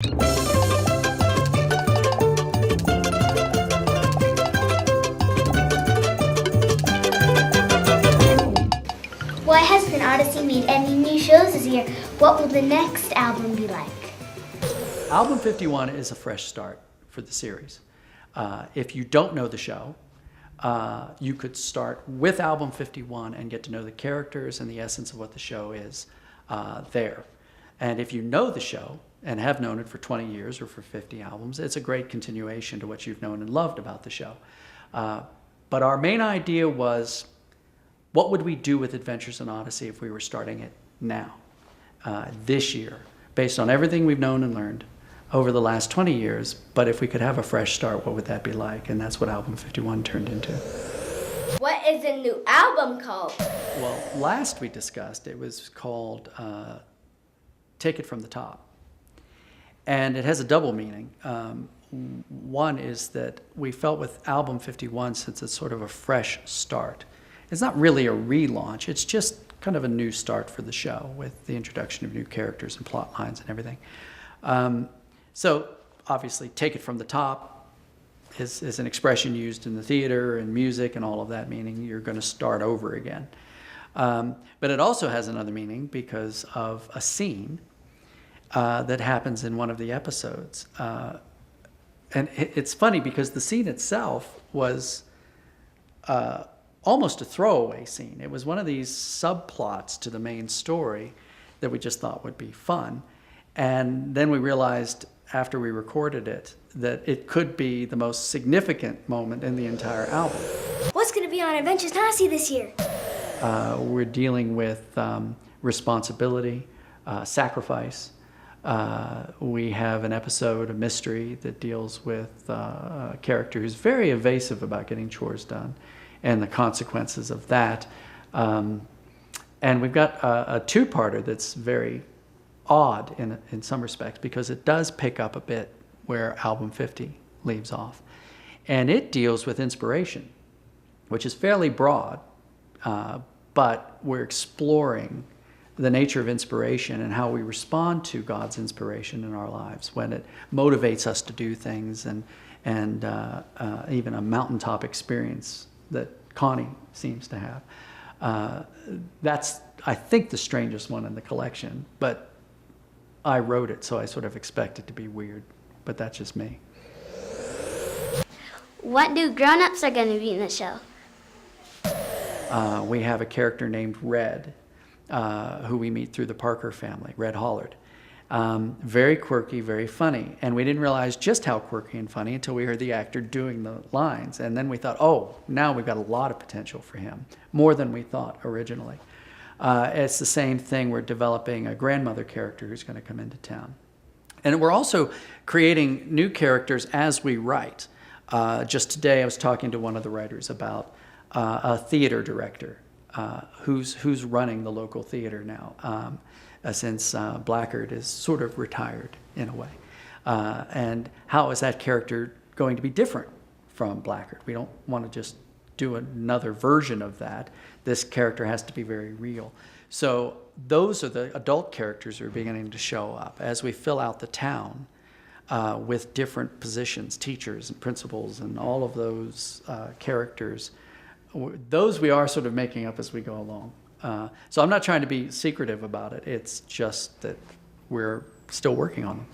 Why hasn't Odyssey made any new shows this year? What will the next album be like? Album 51 is a fresh start for the series. If you don't know the show, you could start with Album 51 and get to know the characters and the essence of what the show is there. And if you know the show and have known it for 20 years or for 50 albums, it's a great continuation to what you've known and loved about the show. But our main idea was, what would we do with Adventures in Odyssey if we were starting it now, this year, based on everything we've known and learned over the last 20 years, but if we could have a fresh start, what would that be like? And that's what Album 51 turned into. What is the new album called? Well, last we discussed, it was called Take It From the Top. And it has a double meaning. One is that we felt with Album 51, since it's sort of a fresh start, it's not really a relaunch, it's just kind of a new start for the show with the introduction of new characters and plot lines and everything. So obviously, take it from the top is an expression used in the theater and music and all of that, meaning you're going to start over again. But it also has another meaning because of a scene that happens in one of the episodes. And it's funny because the scene itself was almost a throwaway scene. It was one of these subplots to the main story that we just thought would be fun. And then we realized after we recorded it that it could be the most significant moment in the entire album. What's going to be on Adventures in Odyssey this year? We're dealing with responsibility, sacrifice. We have an episode, a mystery, that deals with a character who's very evasive about getting chores done and the consequences of that. And we've got a two-parter that's very odd in some respects because it does pick up a bit where Album 50 leaves off. And it deals with inspiration, which is fairly broad, but we're exploring the nature of inspiration and how we respond to God's inspiration in our lives when it motivates us to do things, and even a mountaintop experience that Connie seems to have. That's, I think, the strangest one in the collection, but I wrote it, so I sort of expect it to be weird, but that's just me. What new grown-ups are going to be in the show? We have a character named Red, who we meet through the Parker family, Red Hollard. Very quirky, very funny. And we didn't realize just how quirky and funny until we heard the actor doing the lines. And then we thought, oh, now we've got a lot of potential for him, more than we thought originally. It's the same thing. We're developing a grandmother character who's going to come into town. And we're also creating new characters as we write. Just today I was talking to one of the writers about a theater director who's running the local theater now, since Blackard is sort of retired in a way. And how is that character going to be different from Blackard? We don't want to just do another version of that. This character has to be very real. So those are the adult characters who are beginning to show up as we fill out the town with different positions, teachers and principals and all of those characters. Those we are sort of making up as we go along. So I'm not trying to be secretive about it. It's just that we're still working on them.